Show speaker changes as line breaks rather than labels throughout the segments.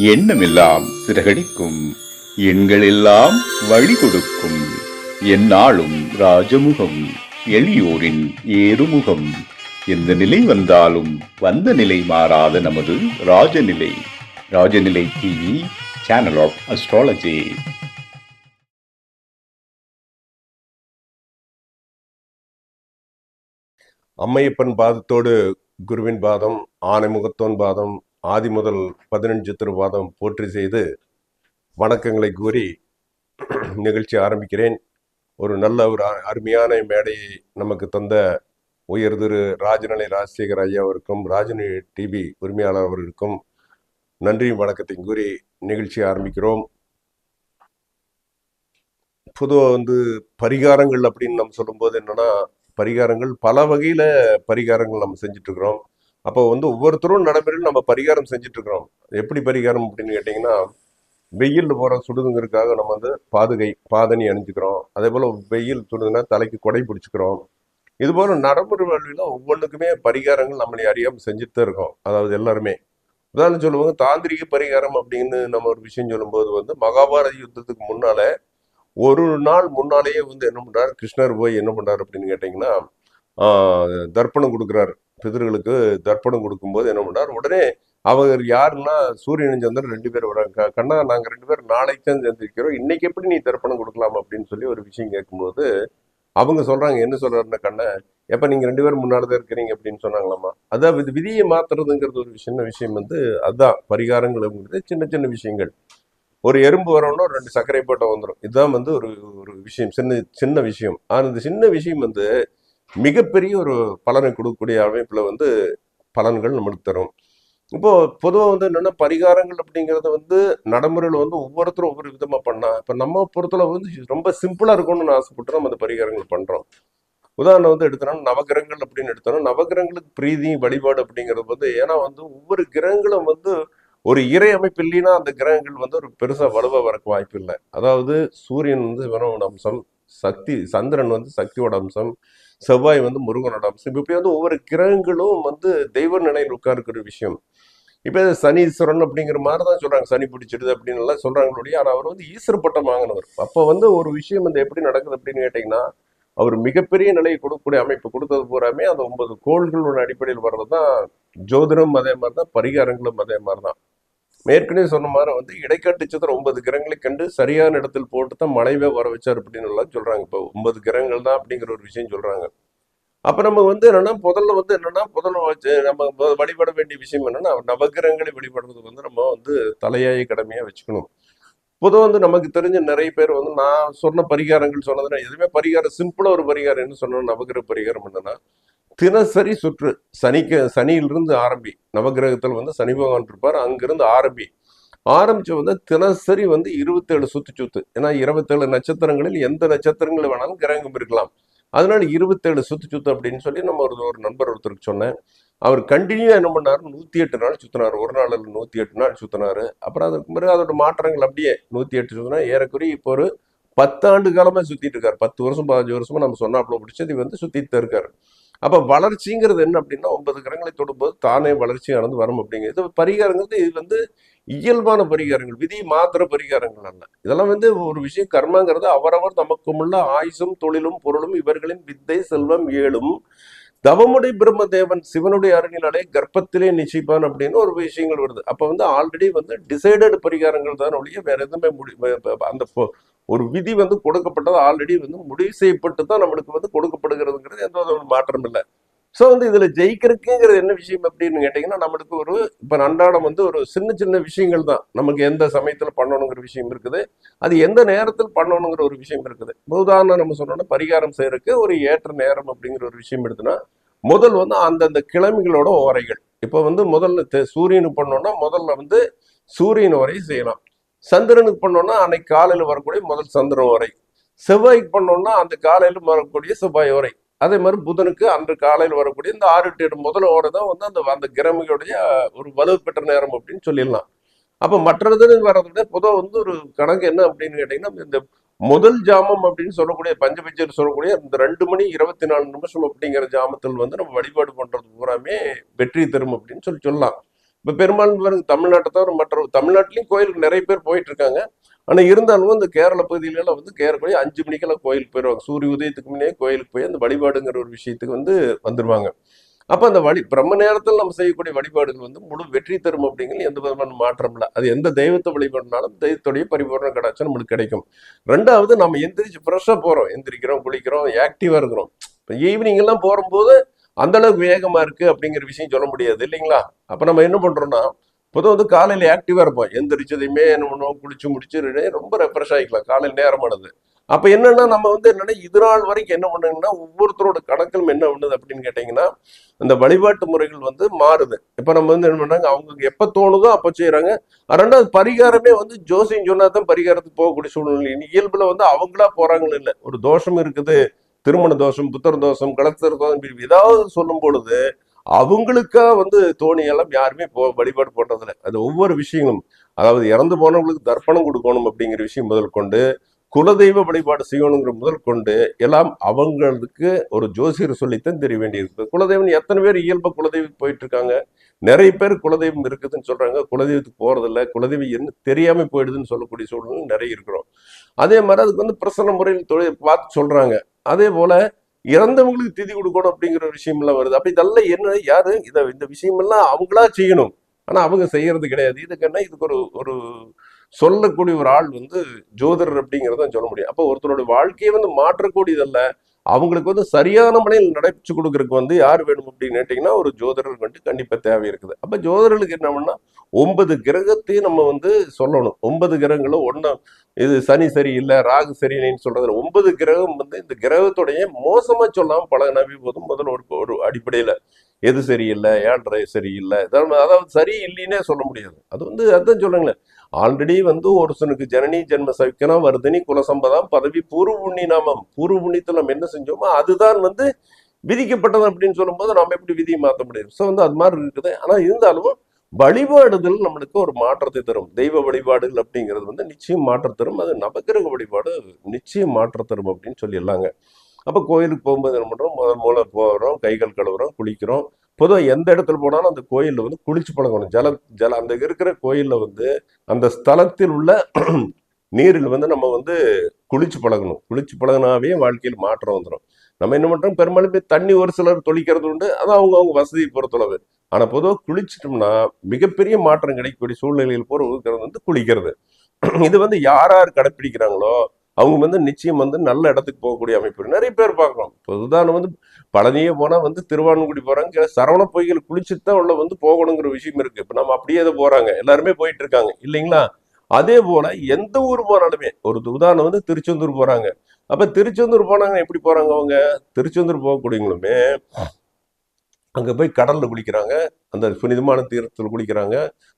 எண்ணமெல்லாம் சிறகடிக்கும், எண்களெல்லாம் வழி கொடுக்கும், எந்நாளும் ராஜமுகம், எளியோரின் ஏறுமுகம். எந்த நிலை வந்தாலும் வந்த நிலை மாறாத நமது ராஜநிலை. Rajanilai TV, channel of astrology.
Ammaiyappan பாதத்தோடு குருவின் பாதம், ஆனைமுகத்தோன் பாதம், ஆதி முதல் 15 திருபாதம் போற்றி செய்து வணக்கங்களை கூறி நிகழ்ச்சி ஆரம்பிக்கிறேன். ஒரு நல்ல ஒரு அருமையான மேடையை நமக்கு தந்த உயர் திரு ராஜநிலை ராஜசேகர் ஐயா அவருக்கும், ராஜநிலை டிவி உரிமையாளர் அவர்களுக்கும் நன்றியும் வணக்கத்தையும் கூறி நிகழ்ச்சி ஆரம்பிக்கிறோம். பொதுவாக பரிகாரங்கள் அப்படின்னு நம்ம சொல்லும்போது என்னன்னா, பரிகாரங்கள் பல வகையில பரிகாரங்கள் நம்ம செஞ்சுட்டு இருக்கிறோம். அப்போ ஒவ்வொருத்தரும் நடைமுறையில் நம்ம பரிகாரம் செஞ்சுட்டு இருக்கிறோம். எப்படி பரிகாரம் அப்படின்னு கேட்டிங்கன்னா, வெயில் போகிற சுடுதுங்கிறதுக்காக நம்ம பாதணி அணிஞ்சுக்கிறோம். அதே போல் வெயில் சுடுதுன்னா தலைக்கு கொடை பிடிச்சிக்கிறோம். இது போல நடைமுறை வாழ்வில் ஒவ்வொன்றுக்குமே பரிகாரங்கள் நம்மளை அறியாமல் செஞ்சுட்டு தான் இருக்கோம். அதாவது எல்லாருமே உதாரணம் சொல்லுவாங்க, தாந்திரிக பரிகாரம் அப்படின்னு நம்ம ஒரு விஷயம் சொல்லும்போது மகாபாரத யுத்தத்துக்கு முன்னால ஒரு நாள் முன்னாலேயே என்ன பண்றாரு கிருஷ்ணர் போய் என்ன பண்றாரு அப்படின்னு கேட்டீங்கன்னா, தர்ப்பணம் கொடுக்குறாரு. பிதர்களுக்கு தர்ப்பணம் கொடுக்கும்போது என்ன பண்றாரு, உடனே அவர் யாருன்னா சூரியன் சந்திரன் 2 பேர் வராங்க. கண்ணா, நாங்க 2 பேரும் நாளைக்கு தான் சந்திக்கிறோம், இன்னைக்கு எப்படி நீ தர்ப்பணம் கொடுக்கலாம் அப்படின்னு சொல்லி ஒரு விஷயம் கேட்கும்போது அவங்க சொல்றாங்க, என்ன சொல்றாருன்னா, கண்ணா எப்ப நீங்க 2 பேரும் முன்னால்தான் இருக்கிறீங்க அப்படின்னு சொன்னாங்களாமா. அதான் விதியை மாத்துறதுங்கிறது ஒரு விஷயம் அதுதான் பரிகாரங்கள். சின்ன சின்ன விஷயங்கள். ஒரு எறும்பு வரணும்னா 2 சர்க்கரை போட்டை வந்துடும். இதுதான் ஒரு ஒரு விஷயம், சின்ன விஷயம். ஆனால் இந்த சின்ன விஷயம் மிகப்பெரிய ஒரு பலனை கொடுக்கக்கூடிய அமைப்புல பலன்கள் நம்மளுக்கு தரும். இப்போ பொதுவாக என்னன்னா, பரிகாரங்கள் அப்படிங்கிறது நடைமுறையில் ஒவ்வொருத்தரும் ஒவ்வொரு விதமா பண்ணா, இப்போ நம்ம பொறுத்தளவு ரொம்ப சிம்பிளா இருக்கணும்னு ஆசைப்பட்டு நம்ம அந்த பரிகாரங்கள் பண்றோம். உதாரணம் எடுத்தோம்னா, நவகிரகங்கள் அப்படின்னு எடுத்தோம்னா, நவகிரகங்களுக்கு பிரீதி வழிபாடு அப்படிங்கிறது ஏன்னா ஒவ்வொரு கிரகங்களும் ஒரு இறை அமைப்பு இல்லைன்னா அந்த கிரகங்கள் ஒரு பெருசா வலுவா வரக்கு வாய்ப்பு இல்லை. அதாவது சூரியன் சிவனோட அம்சம், சந்திரன் சக்தியோட அம்சம், செவ்வாய் முருகனோட அம்சம். இப்ப ஒவ்வொரு கிரகங்களும் தெய்வ நிலையில் உட்கார்க்கிற விஷயம். இப்ப சனீஸ்வரன் அப்படிங்கிற மாதிரிதான் சொல்றாங்க, சனி பிடிச்சிடுது அப்படின்னு எல்லாம் சொல்றாங்களுடைய. ஆனா அவர் ஈஸ்வர பட்டம் வாங்கினவர். அப்ப ஒரு விஷயம் எப்படி நடக்குது அப்படின்னு கேட்டீங்கன்னா, அவர் மிகப்பெரிய நிலையை கொடுக்கக்கூடிய அமைப்பு கொடுத்தது பூராமே அந்த 9 கோள்களோட அடிப்படையில் வர்றதுதான் ஜோதிடம். அதே மாதிரிதான் பரிகாரங்களும் அதே மாதிரிதான். ஏற்கனவே சொன்ன மாதிரி இடைக்காட்டு சந்திரன் 9 கிரகங்களை கண்டு சரியான இடத்தில் போட்டு தான் மழைவே வர வச்சார் அப்படின்னு எல்லாம் சொல்றாங்க. இப்போ 9 கிரகங்கள் தான் அப்படிங்கிற ஒரு விஷயம் சொல்றாங்க. அப்ப நம்ம என்னன்னா, முதல்ல வச்சு நம்ம வழிபட வேண்டிய விஷயம் என்னன்னா, நவகிரகங்களை வழிபடுறது நம்ம தலையாய கடமையா வச்சுக்கணும். பொதுவாக நமக்கு தெரிஞ்ச நிறைய பேர் நான் சொன்ன பரிகாரங்கள் சொன்னதுன்னா எதுவுமே பரிகாரம் சிம்பிளா ஒரு பரிகாரம் என்ன சொன்னா, நவகிரக பரிகாரம் என்னன்னா, தினசரி சுற்று சனியிலிருந்து ஆரம்பி. நவகிரகத்தில் சனி பகவான் இருப்பார், அங்கிருந்து ஆரம்பிச்சு தினசரி 27 சுத்து. ஏன்னா 27 நட்சத்திரங்களில் எந்த நட்சத்திரங்கள் வேணாலும் கிரகம் இருக்கலாம். அதனால 27 சுத்து அப்படின்னு சொல்லி நம்ம ஒரு நண்பர் ஒருத்தருக்கு சொன்னேன். அவர் கண்டினியூ என்ன பண்ணாரு, 108 நாள் சுத்தினாரு. ஒரு நாள் 108 நாள் சுத்தினாரு. அப்புறம் அதுக்கு பிறகு அதோட மாற்றங்கள் அப்படியே 108 சுத்தினா ஏறக்குறைய இப்போ ஒரு 10 ஆண்டு காலமா சுத்திட்டு இருக்காரு. 10 வருஷம் 15 வருஷமா நம்ம சொன்னாப்புல பிடிச்சது சுத்திட்டு இருக்காரு. அப்ப வளர்ச்சிங்கிறது என்ன அப்படின்னா, 9 கிரகங்களை தொடும்போது தானே வளர்ச்சியானது வரும் அப்படிங்கிறது. பரிகாரங்கிறது இது இயல்பான பரிகாரங்கள், விதி மாத்திர பரிகாரங்கள் அல்ல. இதெல்லாம் ஒரு விஷயம். கர்மாங்கிறது அவரவர் தமக்குமுள்ள ஆயுசும் தொழிலும் பொருளும் இவர்களின் வித்தை செல்வம் 7ம் தவமுடைய பிரம்மதேவன் சிவனுடைய அருணினாலே கர்ப்பத்திலே நிச்சயிப்பான் அப்படின்னு ஒரு விஷயங்கள் வருது. அப்ப ஆல்ரெடி டிசைடட் பரிகாரங்கள் தான் ஒழிய வேற எதுவுமே அந்த ஒரு விதி கொடுக்கப்பட்டது ஆல்ரெடி முடிவு செய்யப்பட்டு தான் நம்மளுக்கு கொடுக்கப்படுகிறதுங்கிறது எந்த ஒரு மாற்றம் இல்லை. ஸோ இதுல ஜெயிக்கிறதுக்குங்கிறது என்ன விஷயம் அப்படின்னு கேட்டீங்கன்னா, நம்மளுக்கு இப்ப அன்றாடம் ஒரு சின்ன சின்ன விஷயங்கள் தான் நமக்கு எந்த சமயத்துல பண்ணணுங்கிற விஷயம் இருக்குது, அது எந்த நேரத்தில் பண்ணணுங்கிற ஒரு விஷயம் இருக்குது. உதாரணம் நம்ம சொன்னோம்னா, பரிகாரம் செய்யறதுக்கு ஒரு ஏற்ற நேரம் அப்படிங்கிற ஒரு விஷயம் எடுத்துன்னா, முதல் அந்தந்த கிழமைகளோட ஓரைகள். இப்ப முதல்ல சூரியனுக்கு பண்ணோம்னா முதல்ல சூரியன் வரை செய்யலாம். சந்திரனுக்கு பண்ணோம்னா அன்னைக்கு காலையில வரக்கூடிய முதல் சந்திரன் வரை. செவ்வாய்க்கு பண்ணோம்னா அந்த காலையில வரக்கூடிய செவ்வாய் வரை. அதே மாதிரி புதனுக்கு அன்று காலையில் வரக்கூடிய இந்த 6 to 8 முதல் ஓரை தான் அந்த கிரகங்களுடைய ஒரு வலுப்பெற்ற நேரம் அப்படின்னு சொல்லிடலாம். அப்ப மற்றது வர்றதை விட பொதுவாக ஒரு கணக்கு என்ன அப்படின்னு கேட்டீங்கன்னா, இந்த முதல் ஜாமம் அப்படின்னு சொல்லக்கூடிய பஞ்சபிச்சர் சொல்லக்கூடிய இந்த 2 மணி 24 நிமிஷம் அப்படிங்கிற ஜாமத்தில் நம்ம வழிபாடு பண்றது பூராமே வெற்றி தரும் அப்படின்னு சொல்லலாம். இப்ப பெரும்பாலும் பாருங்க தமிழ்நாட்டை தவிர மற்ற தமிழ்நாட்டிலையும் கோயிலுக்கு நிறைய பேர் போயிட்டு இருக்காங்க. ஆனா இருந்தாலும் இந்த கேரள பகுதியில வந்து கேரள 5 மணிக்கெல்லாம் கோயிலுக்கு போயிடுவாங்க. சூரிய உதயத்துக்கு முன்னே கோயிலுக்கு போய் அந்த வழிபாடுங்கிற ஒரு விஷயத்துக்கு வந்து வந்துருவாங்க. அப்ப அந்த பிரம்ம நேரத்தில் நம்ம செய்யக்கூடிய வழிபாடுகள் வந்து முழு வெற்றி தரும் அப்படிங்கிறது எந்த விதமான மாற்றம் இல்லை. அது எந்த தெய்வத்தை வழிபாடுனாலும் தெய்வத்துடைய பரிபூர்ண கடாட்சம் நம்மளுக்கு கிடைக்கும். ரெண்டாவது, நம்ம எந்திரிச்சு ஃப்ரெஷ்ஷா போறோம், எந்திரிக்கிறோம், குளிக்கிறோம், ஆக்டிவா இருக்கிறோம். இப்போ ஈவினிங் எல்லாம் போகும்போது அந்த அளவுக்கு வேகமா இருக்கு அப்படிங்கிற விஷயம் சொல்ல முடியாது இல்லைங்களா? அப்ப நம்ம என்ன பண்றோம்னா, பொதுவாக வந்து காலையில ஆக்டிவா இருப்போம். எந்திரிச்சதையுமே என்ன பண்ணுவோம், குளிச்சு முடிச்சு ரொம்ப ரெஃப்ரெஷ் ஆகிக்கலாம் காலையில் நேரமானது. அப்ப என்னன்னா நம்ம வந்து என்னன்னா இது நாள் வரைக்கும் என்ன பண்ணுங்கன்னா ஒவ்வொருத்தரோட கணக்கிலும் என்ன பண்ணுது அப்படின்னு கேட்டீங்கன்னா, அந்த வழிபாட்டு முறைகள் வந்து மாறுது. இப்ப நம்ம வந்து என்ன பண்றாங்க, அவங்க எப்ப தோணுதோ அப்ப செய்யறாங்க. ரெண்டாவது, பரிகாரமே வந்து ஜோசியம் சொன்னா தான் பரிகாரத்துக்கு போகக்கூடிய சூழ்நிலை. இயல்புல வந்து அவங்களா போறாங்கன்னு இல்லை. ஒரு தோஷம் இருக்குது, திருமண தோஷம், புத்திர தோஷம், கலத்திர தோஷம், ஏதாவது சொல்லும் பொழுது அவங்களுக்கா வந்து தோணியெல்லாம் யாருமே வழிபாடு பண்றதில்ல. அது ஒவ்வொரு விஷயங்களும், அதாவது இறந்து போனவங்களுக்கு தர்ப்பணம் கொடுக்கணும் அப்படிங்கிற விஷயம் முதல் கொண்டு, குலதெய்வ வழிபாடு செய்யணுங்கிற முதல் கொண்டு எல்லாம் அவங்களுக்கு ஒரு ஜோசியர் சொல்லித்தான் தெரிய வேண்டியிருக்கு. குலதெய்வம் எத்தனை பேர் இயல்பா குலதெய்வம் போயிட்டு இருக்காங்க? நிறைய பேர் குலதெய்வம் இருக்குதுன்னு சொல்றாங்க, குலதெய்வத்துக்கு போறதில்ல, குலதெய்வம் என்ன தெரியாம போயிடுதுன்னு சொல்லக்கூடிய சூழ்நிலை நிறைய இருக்கிறோம். அதே மாதிரி அதுக்கு வந்து பிரசன்ன முறையில் தொழில் பார்த்து சொல்றாங்க. அதே போல இறந்தவங்களுக்கு திதி கொடுக்கணும் அப்படிங்கிற ஒரு விஷயம் எல்லாம் வருது. அப்ப இதெல்லாம் என்ன, யாரு இந்த விஷயம் எல்லாம் அவங்களா செய்யணும். ஆனா அவங்க செய்யறது கிடையாது. இதுக்கு என்ன, இதுக்கு ஒரு ஒரு சொல்லக்கூடிய ஒரு ஆள் வந்து ஜோதிடர் அப்படிங்கிறத சொல்ல முடியும். அப்போ ஒருத்தரோட வாழ்க்கையை வந்து மாற்றக்கூடியதல்ல, அவங்களுக்கு வந்து சரியான முறையில் நடைபெற்று கொடுக்கறதுக்கு வந்து யார் வேணும் அப்படின்னு கேட்டீங்கன்னா ஒரு ஜோதிடர் வந்து கண்டிப்பா தேவை இருக்குது. அப்ப ஜோதிடர்களுக்கு என்ன பண்ணா 9 கிரகத்தையும் நம்ம வந்து சொல்லணும். 9 கிரகங்களும் ஒன்னா, இது சனி சரியில்லை, ராகு சரியில்லைன்னு சொல்றது 9 கிரகம் வந்து இந்த கிரகத்துடைய மோசமா சொல்லாம பழகினாவே போதும். முதல்ல ஒரு ஒரு அடிப்படையில எது சரியில்லை, ஏழரை சரியில்லை, அதாவது சரி இல்லைன்னே சொல்ல முடியாது. அது வந்து அதான் சொல்லுங்களேன், ஆல்ரெடி வந்து ஒருத்தனுக்கு ஜனனி ஜென்ம சவிக்கனம் வருதனி குலசம்பதாம் பதவி பூர்வ புண்ணி நாமம், பூர்வ புண்ணியத்தில் நம்ம என்ன செஞ்சோமோ அதுதான் வந்து விதிக்கப்பட்டது அப்படின்னு சொல்லும்போது நம்ம எப்படி விதியை மாற்ற முடியும்? ஸோ வந்து அது மாதிரி இருக்குது. ஆனா இருந்தாலும் வழிபாடுதல் நம்மளுக்கு ஒரு மாற்றத்தை தரும். தெய்வ வழிபாடுகள் அப்படிங்கிறது வந்து நிச்சயம் மாற்றம் தரும். அது நவக்கிரக வழிபாடு நிச்சயம் மாற்றம் தரும் அப்படின்னு சொல்லிடலாங்க. அப்போ கோயிலுக்கு போகும்போது என்ன பண்றோம், முதல்ல போகிறோம், கைகள் கழுவுறோம், குளிக்கிறோம். பொதுவாக எந்த இடத்துல போனாலும் அந்த கோயிலில் வந்து குளிச்சு பழகணும். அந்த இருக்கிற கோயிலில் வந்து அந்த ஸ்தலத்தில் உள்ள நீரில் வந்து நம்ம வந்து குளிச்சு பழகணும். குளிச்சு பழகினாவே வாழ்க்கையில் மாற்றம் வந்துடும். நம்ம என்ன பண்றோம், பெரும்பாலுமே தண்ணி ஒரு சிலர் தொளிக்கிறது உண்டு, அது அவங்க வசதியை பொறுத்தளவு. ஆனா பொதுவாக குளிச்சிட்டோம்னா மிகப்பெரிய மாற்றம் கிடைக்கக்கூடிய சூழ்நிலையில் போறது வந்து குளிக்கிறது. இது வந்து யார் யார் கடைப்பிடிக்கிறாங்களோ அவங்க வந்து நிச்சயம் வந்து நல்ல இடத்துக்கு போகக்கூடிய அமைப்பு நிறைய பேர் பார்க்கணும். இப்போ உதாரணம் வந்து பழனியே போனா வந்து திருவான்குடி போறாங்க, சரவண பொய்கள் குளிச்சுட்டு தான் உள்ள வந்து போகணுங்கிற விஷயம் இருக்கு. இப்ப நம்ம அப்படியே அதை போறாங்க, எல்லாருமே போயிட்டு இருக்காங்க இல்லைங்களா? அதே போல எந்த ஊர் போனாலுமே, ஒரு உதாரணம் வந்து திருச்செந்தூர் போறாங்க. அப்ப திருச்செந்தூர் போனாங்க, எப்படி போறாங்க அவங்க? திருச்செந்தூர் போகக்கூடியவங்களுமே அங்க போய் கடல்ல குளிக்கிறாங்க, அந்த புனிதமான தீர்த்தத்தில் குளிக்கிறாங்க,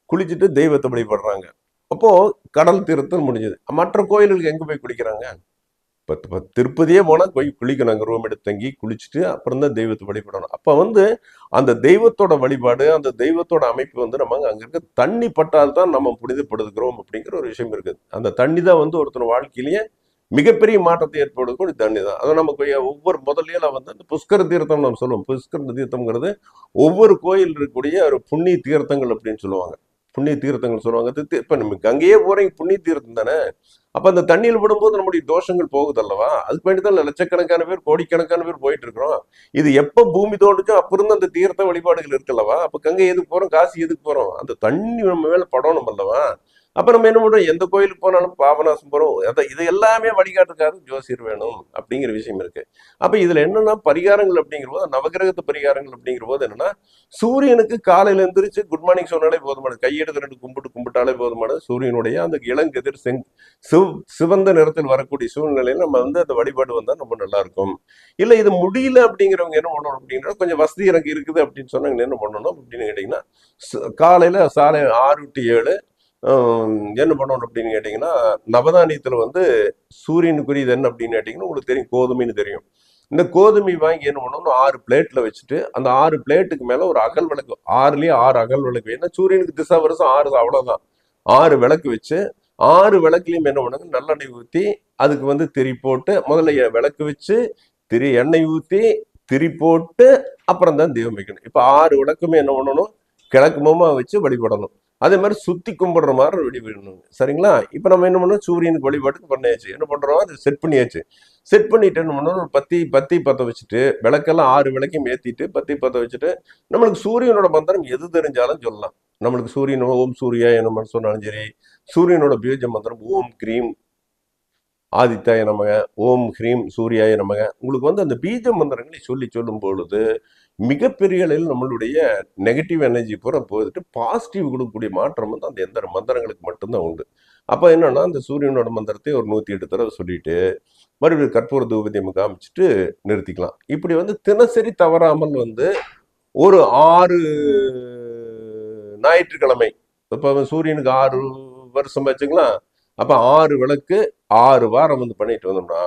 குளிச்சுட்டு தெய்வத்தை வழிபடுறாங்க. அப்போ கடல் தீர்த்தம் முடிஞ்சது. மற்ற கோயில்களுக்கு எங்க போய் குளிக்கிறாங்க? இப்ப திருப்பதியே போனா போய் குளிக்கணும், அங்க ரூம் எடுத்து தங்கி குளிச்சுட்டு அப்புறம் தான் தெய்வத்தை வழிபடணும். அப்ப வந்து அந்த தெய்வத்தோட வழிபாடு, அந்த தெய்வத்தோட அமைப்பு வந்து நம்ம அங்க இருக்க தண்ணி பட்டால் தான் நம்ம புனிதப்படுத்துகிறோம் அப்படிங்கிற ஒரு விஷயம் இருக்குது. அந்த தண்ணி தான் வந்து ஒருத்தர் வாழ்க்கையிலேயே மிகப்பெரிய மாற்றத்தை ஏற்படுத்தக்கூடிய தண்ணி தான். அதை நமக்கு ஒவ்வொரு முதல்ல வந்து அந்த புஷ்கர தீர்த்தம் நம்ம சொல்லுவோம். புஷ்கர தீர்த்தம்ங்கிறது ஒவ்வொரு கோயில் இருக்கக்கூடிய ஒரு புண்ணிய தீர்த்தங்கள் அப்படின்னு சொல்லுவாங்க. புண்ணிய தீர்த்தங்கள் சொல்லுவாங்க. இப்ப நம்ம அங்கேயே போறீங்க, புண்ணிய தீர்த்தம் தானே. அப்ப அந்த தண்ணியில் விடும்போது நம்முடைய தோஷங்கள் போகுது அல்லவா? அதுக்கு வேண்டி தான் லட்சக்கணக்கான பேர், கோடிக்கணக்கான பேர் போயிட்டு இருக்கிறோம். இது எப்ப பூமி தோண்டுச்சோ அப்ப இருந்து அந்த தீர்த்த வழிபாடுகள் இருக்குல்லவா? அப்ப கங்கை எதுக்கு போறோம், காசி எதுக்கு போறோம்? அந்த தண்ணி நம்ம மேல படணும் அல்லவா? அப்ப நம்ம என்ன பண்றோம், எந்த கோயிலுக்கு போனாலும் பாபநாசம் போறோம். இது எல்லாமே வழிகாட்டுக்காரு ஜோசியர் வேணும் அப்படிங்கிற விஷயம் இருக்கு. அப்ப இதுல என்னன்னா பரிகாரங்கள் அப்படிங்கிற போது, நவகிரகத்து பரிகாரங்கள் அப்படிங்கிற போது என்னன்னா, சூரியனுக்கு காலையில எழுந்திரிச்சு குட் மார்னிங் சொன்னாலே போதுமானது. கையெடுத்து 2 கும்பிட்டாலே போதுமானது. சூரியனுடைய அந்த இளங்கதிர் சிவந்த நிறத்தில் வரக்கூடிய சூழ்நிலையில நம்ம வந்து அந்த வழிபாடு வந்தா ரொம்ப நல்லா இருக்கும். இல்ல இது முடியல அப்படிங்கிறவங்க என்ன பண்ணணும் அப்படின்னா, கொஞ்சம் வசதி எனக்கு இருக்குது அப்படின்னு சொன்னாங்க, என்ன பண்ணணும் அப்படின்னு கேட்டீங்கன்னா, காலையில சாலை 6 to 7 என்ன பண்ணணும் அப்படின்னு கேட்டீங்கன்னா, நவதானியத்துல வந்து சூரியனுக்குரியது என்ன அப்படின்னு கேட்டீங்கன்னா உங்களுக்கு தெரியும், கோதுமைன்னு தெரியும். இந்த கோதுமை வாங்கி என்ன பண்ணணும், 6 பிளேட்ல வச்சுட்டு அந்த 6 பிளேட்டுக்கு மேல ஒரு அகல் விளக்கு, 6லயே 6 அகல் விளக்கு. ஏன்னா சூரியனுக்கு திசை வருஷம் 6, அவ்வளவுதான். 6 விளக்கு வச்சு 6 விளக்குலையும் என்ன பண்ணுங்க, நல்லெண்ணெய் ஊற்றி அதுக்கு வந்து திரி போட்டு, முதல்ல விளக்கு வச்சு எண்ணெய் ஊற்றி திரி போட்டு அப்புறம் தான் தீபம் வைக்கணும். இப்ப 6 விளக்குமே என்ன பண்ணணும், கிழக்கு முகமா வச்சு வழிபடணும். அதே மாதிரி சுத்தி கும்பிடுற மாதிரி வழிபடணும். சரிங்களா? இப்ப நம்ம என்ன பண்ணோம், சூரியனுக்கு வழிபாட்டுக்கு பண்ணியாச்சு. என்ன பண்றோம், அது செட் பண்ணியாச்சு. செட் பண்ணிட்டு என்ன பண்ணணும், ஒரு பத்தி பத்த வச்சுட்டு, விளக்கெல்லாம் 6 விளக்கையும் ஏத்திட்டு பத்தி பத்த வச்சுட்டு, நம்மளுக்கு சூரியனோட மந்திரம் எது தெரிஞ்சாலும் சொல்லலாம். நம்மளுக்கு சூரியன் ஓம் சூர்யாய நமன்னு சொன்னாலும் சரி, சூரியனோட பீஜ மந்திரம் ஓம் கிரீம் ஆதித்யாய நமக, ஓம் ஹ்ரீம் சூர்யாய நமக. உங்களுக்கு வந்து அந்த பீஜ மந்திரங்களை சொல்லும் பொழுது மிகப்பெரிய அளவில் நம்மளுடைய நெகட்டிவ் எனர்ஜி பூரா போயிட்டு பாசிட்டிவ் கொடுக்கக்கூடிய மாற்றம் வந்து அந்த எந்த மந்திரங்களுக்கு மட்டும்தான் உண்டு. அப்போ என்னன்னா, அந்த சூரியனோட மந்திரத்தை ஒரு 108 தடவை சொல்லிட்டு மறுபடியும் கற்பூர தூபதியம் காமிச்சிட்டு நிறுத்திக்கலாம். இப்படி வந்து தினசரி தவறாமல் வந்து ஒரு 6 ஞாயிற்றுக்கிழமை, இப்போ சூரியனுக்கு 6 வருஷம் வச்சுக்கலாம். அப்ப 6 விளக்கு 6 வாரம் வந்து பண்ணிட்டு வந்தோம்னா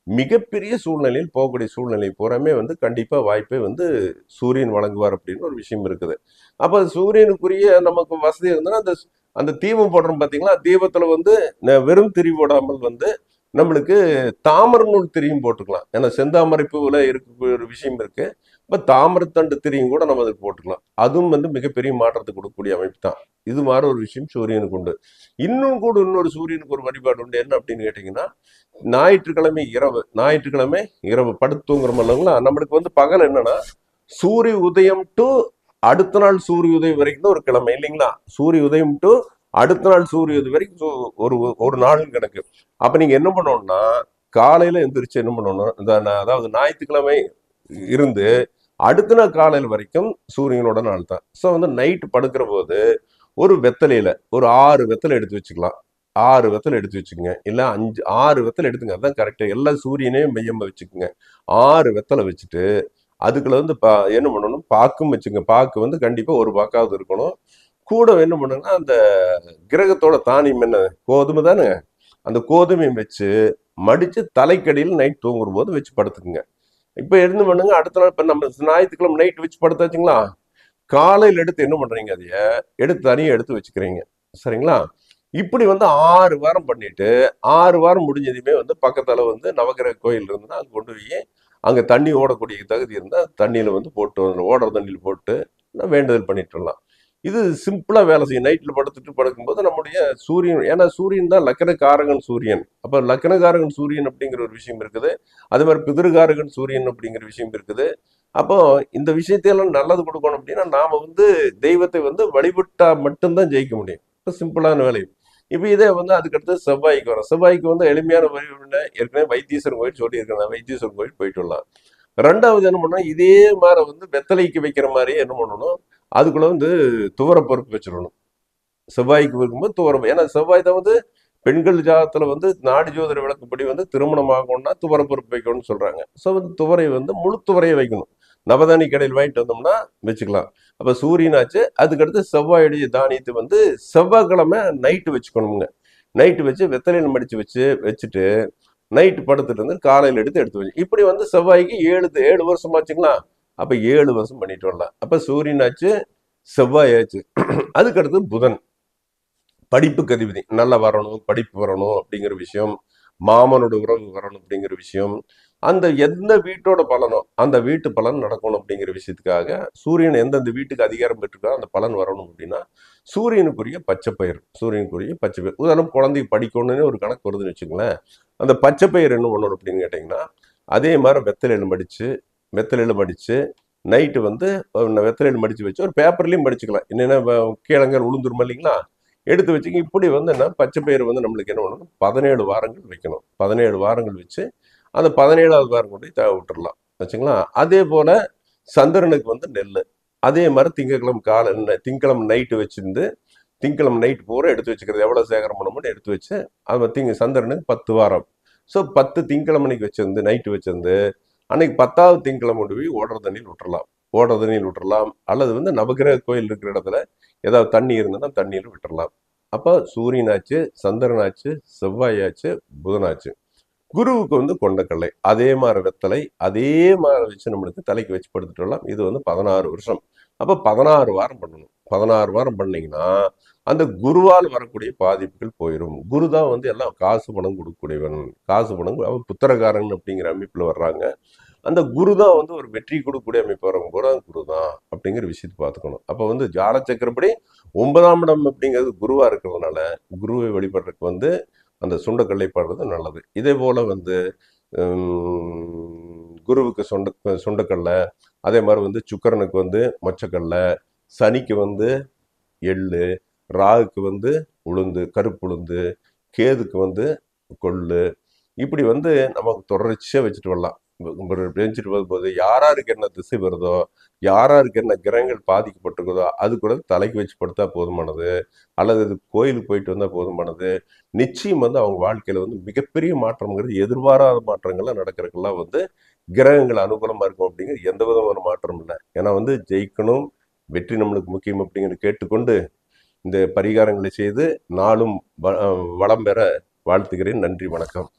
மிகப்பெரிய சூழ்நிலையில் போகக்கூடிய சூழ்நிலை பூராமே வந்து கண்டிப்பா வாய்ப்பை வந்து சூரியன் வழங்குவார் அப்படின்னு ஒரு விஷயம் இருக்குது. அப்ப சூரியனுக்குரிய நமக்கு வசதி இருந்ததுன்னா அந்த அந்த தீபம் போடுறோம் பாத்தீங்களா, தீபத்துல வந்து வெறும் திரி போடாமல் வந்து நம்மளுக்கு தாமரை நூல் திரியும் போட்டுக்கலாம். ஏன்னா செந்தாமரை பூவில் இருக்க ஒரு விஷயம் இருக்கு. இப்போ தாமரத்தண்டு திரியும் கூட நம்ம அதுக்கு போட்டுக்கலாம். அதுவும் வந்து மிகப்பெரிய மாற்றத்தை கொடுக்கக்கூடிய அமைப்பு தான். இது மாதிரி ஒரு விஷயம் சூரியனுக்கு உண்டு. இன்னும் கூட இன்னொரு சூரியனுக்கு ஒரு வழிபாடு உண்டு. என்ன அப்படின்னு கேட்டீங்கன்னா, ஞாயிற்றுக்கிழமை இரவு படுத்து தூங்குறோம் இல்லைங்களா, நம்மளுக்கு வந்து பகல் என்னன்னா சூரிய உதயம் டு அடுத்த நாள் சூரிய உதயம் வரைக்கும் தான் ஒரு கிழமை இல்லைங்களா. சூரிய உதயம் டு அடுத்த நாள் சூரிய உதயம் வரைக்கும் ஒரு ஒரு நாள் கணக்கு. அப்ப நீங்க என்ன பண்ணணும்னா, காலையில எந்திரிச்சு என்ன பண்ணணும், அதாவது ஞாயிற்றுக்கிழமை இருந்து அடுத்த நாள் காலையில் வரைக்கும் சூரியனோட நாள் தான். ஸோ வந்து நைட்டு படுக்கிற போது ஒரு வெத்தலையில ஒரு 6 வெத்தலை எடுத்து வச்சுக்கலாம். 6 வெத்தலை எடுத்து வச்சுக்கோங்க. இல்லை 6 வெத்தலை எடுத்துங்க, அதுதான் கரெக்டு. எல்லா சூரியனையும் மையமா வச்சுக்கோங்க. 6 வெத்தலை வச்சுட்டு அதுக்குள்ள வந்து என்ன பண்ணணும், பாக்கும் வச்சுங்க. பாக்கு வந்து கண்டிப்பா ஒரு பாக்காவது இருக்கணும். கூட என்ன பண்ணுங்கன்னா, அந்த கிரகத்தோட தானியம் என்ன, கோதுமை தானே, அந்த கோதுமையை வச்சு மடிச்சு தலைக்கடியில் நைட் தூங்குற போது வச்சு படுத்துக்குங்க. இப்ப என்ன பண்ணுங்க, அடுத்த நாள் இப்ப நம்ம ஞாயிற்றுக்கிழமை நைட் வச்சு படுத்தாச்சுங்களா, காலையில் எடுத்து என்ன பண்றீங்க, அதைய எடுத்து தனியாக எடுத்து வச்சுக்கிறீங்க. சரிங்களா? இப்படி வந்து 6 வாரம் பண்ணிட்டு 6 வாரம் முடிஞ்சதுமே வந்து பக்கத்துல வந்து நவகிரக கோயில் இருந்ததுன்னா அங்க கொண்டு போய் அங்க தண்ணி ஓடக்கூடிய தகுதி இருந்தால் தண்ணியில வந்து போட்டு ஓடுற தண்ணியில் போட்டு வேண்டுதல் பண்ணிட்டு வரலாம். இது சிம்பிளா வேலை செய்யும். நைட்ல படுத்துட்டு படுக்கும்போது நம்முடைய சூரியன், ஏன்னா சூரியன் தான் லக்கணக்காரகன் சூரியன். அப்ப லக்கணக்காரகன் சூரியன் அப்படிங்கிற ஒரு விஷயம் இருக்குது. அதே மாதிரி பிதிருக்காரகன் சூரியன் அப்படிங்கிற விஷயம் இருக்குது. அப்போ இந்த விஷயத்தையெல்லாம் நல்லது கொடுக்கணும் அப்படின்னா நாம வந்து தெய்வத்தை வந்து வழிபட்டா மட்டும்தான் ஜெயிக்க முடியும். இப்போ சிம்பிளான வேலை. இப்போ இதே வந்து அதுக்கடுத்து செவ்வாய்க்கு வரும். செவ்வாய்க்கு வந்து எளிமையான வழிபாடு ஏற்கனவே வைத்தீஸ்வரன் கோயில் சொல்லியிருக்கேன். வைத்தீஸ்வரன் கோயில் போயிட்டு வரலாம். ரெண்டாவது என்ன பண்ணணும், இதே மாதிரி வந்து வெத்தலைக்கு வைக்கிற மாதிரியே என்ன பண்ணணும், அதுக்குள்ள வந்து துவரப்பருப்பு வச்சிடணும். செவ்வாய்க்கு வைக்கும்போது துவரம், ஏன்னா செவ்வாய் தான் வந்து பெண்கள் ஜாதத்துல வந்து நாடி ஜோதிட விளக்குப்படி வந்து திருமணம் ஆகணும்னா துவரப்பருப்பு வைக்கணும்னு சொல்றாங்க. ஸோ வந்து துவரை வந்து முழு துவரையை வைக்கணும். நவதானி கடையில் வாங்கிட்டு வந்தோம்னா வச்சுக்கலாம். அப்ப சூரியனாச்சு. அதுக்கடுத்து செவ்வாயுடைய தானியத்தை வந்து செவ்வாய்க்கிழமை நைட்டு வச்சுக்கணுங்க. நைட்டு வச்சு வெத்தலையில் மடிச்சு வச்சுட்டு நைட்டு படுத்துட்டு இருந்து காலையில் எடுத்து வச்சு இப்படி வந்து செவ்வாய்க்கு 7 வருஷம் ஆச்சுங்களா. அப்ப 7 வருஷம் பண்ணிட்டு வரலாம். அப்ப சூரியனாச்சு, செவ்வாயாச்சு. அதுக்கடுத்து புதன், படிப்புக்கு அதிபதி. நல்லா வரணும், படிப்பு வரணும் அப்படிங்கிற விஷயம், மாமனோட உறவு வரணும் அப்படிங்கிற விஷயம், அந்த எந்த வீட்டோட பலனோ அந்த வீட்டு பலன் நடக்கணும் அப்படிங்கிற விஷயத்துக்காக சூரியன் எந்தெந்த வீட்டுக்கு அதிகாரம் பெற்றிருக்கோ அந்த பலன் வரணும் அப்படின்னா சூரியனுக்குரிய பச்சைப்பயிர், சூரியனுக்குரிய பச்சைப்பயிர். உதாரணம் குழந்தைக்கு படிக்கணும்னு ஒரு கணக்கு வருதுன்னு வச்சுங்களேன். அந்த பச்சைப்பயிர் என்ன பண்ணணும் அப்படின்னு கேட்டிங்கன்னா, அதே மாதிரி வெத்தலையில் மடித்து நைட்டு வந்து வெத்தலையில் மடித்து வச்சு ஒரு பேப்பர்லேயும் மடிச்சுக்கலாம். என்னென்ன கீழங்கல் உளுந்துருமா இல்லைங்களா, எடுத்து வச்சுக்க. இப்படி வந்து என்ன பச்சைப்பயிர் வந்து நம்மளுக்கு என்ன பண்ணணும், 17 வாரங்கள் வைக்கணும். 17 வாரங்கள் வச்சு அந்த 17வது வாரம் கொண்டு தேவை விட்டுறலாம் வச்சுங்களா. அதே போல சந்திரனுக்கு வந்து நெல், அதே மாதிரி திங்கக்கிழமை நைட்டு வச்சிருந்து திங்கக்கிழமை நைட்டு பூரா எடுத்து வச்சுக்கிறது. எவ்வளோ சேகரம் பண்ணணும்னு எடுத்து வச்சு அது சந்திரனுக்கு 10 வாரம். ஸோ 10 திங்கக்கிழமைக்கு வச்சிருந்து நைட்டு வச்சிருந்து அன்னைக்கு 10வது திங்கக்கிழமை கொண்டு போய் ஓடுற தண்ணியில் விட்டுறலாம். அல்லது வந்து நவகிரக கோயில் இருக்கிற இடத்துல ஏதாவது தண்ணி இருந்ததுன்னா தண்ணியில் விட்டுறலாம். அப்போ சூரியனாச்சு, சந்திரனாச்சு, செவ்வாயாச்சு, புதனாச்சு. குருவுக்கு வந்து கொண்டக்கடலை, அதே மாதிரி வெத்தலை, அதே மாதிரி வச்சு நம்மளுக்கு தலைக்கு வச்சு படுத்துட்டு வரலாம். இது வந்து 16 வருஷம். அப்போ 16 வாரம் பண்ணணும். 16 வாரம் பண்ணீங்கன்னா அந்த குருவால் வரக்கூடிய பாதிப்புகள் போயிடும். குரு தான் வந்து எல்லாம் காசு பணம் கொடுக்கக்கூடியவன். காசு பணம் அவன் புத்திரகாரன் அப்படிங்கிற அமைப்புல வர்றாங்க. அந்த குரு தான் வந்து ஒரு வெற்றி கொடுக்கக்கூடிய அமைப்பு வரவங்க பூரா குரு தான் அப்படிங்கிற விஷயத்தை பார்த்துக்கணும். அப்போ வந்து ஜாலச்சக்கரப்படி 9ஆம் இடம் அப்படிங்கிறது குருவா இருக்கிறதுனால குருவை வழிபடுறதுக்கு வந்து அந்த சுண்டக்கல்லை பாடுறது நல்லது. இதே போல வந்து குருவுக்கு சுண்டக்கல்லை, அதே மாதிரி வந்து சுக்கரனுக்கு வந்து மொச்சக்கல்லை, சனிக்கு வந்து எள்ளு, ராகுக்கு வந்து உளுந்து, கருப்பு உளுந்து, கேதுக்கு வந்து கொள்ளு, இப்படி வந்து நமக்கு தொடர்ச்சியாக வச்சுட்டு வரலாம். பெஞ்சிட்டு வரும்போது யாராருக்கு என்ன திசை வருதோ, யாராருக்கு என்ன கிரகங்கள் பாதிக்கப்பட்டிருக்குதோ அது கூட தலைக்கு வச்சு படுத்தா போதுமானது, அல்லது இது கோயிலுக்கு போயிட்டு வந்தால் போதுமானது. நிச்சயம் வந்து அவங்க வாழ்க்கையில வந்து மிகப்பெரிய மாற்றம்ங்கிறது எதிர்பாராத மாற்றங்கள்லாம் நடக்கிறதுக்கெல்லாம் வந்து கிரகங்கள் அனுகூலமா இருக்கும் அப்படிங்கிறது எந்த விதமான மாற்றம் இல்லை. ஏன்னா வந்து ஜெயிக்கணும், வெற்றி நம்மளுக்கு முக்கியம் அப்படிங்கிறது கேட்டுக்கொண்டு இந்த பரிகாரங்களை செய்து நாளும் வளம் பெற வாழ்த்துகிறேன். நன்றி, வணக்கம்.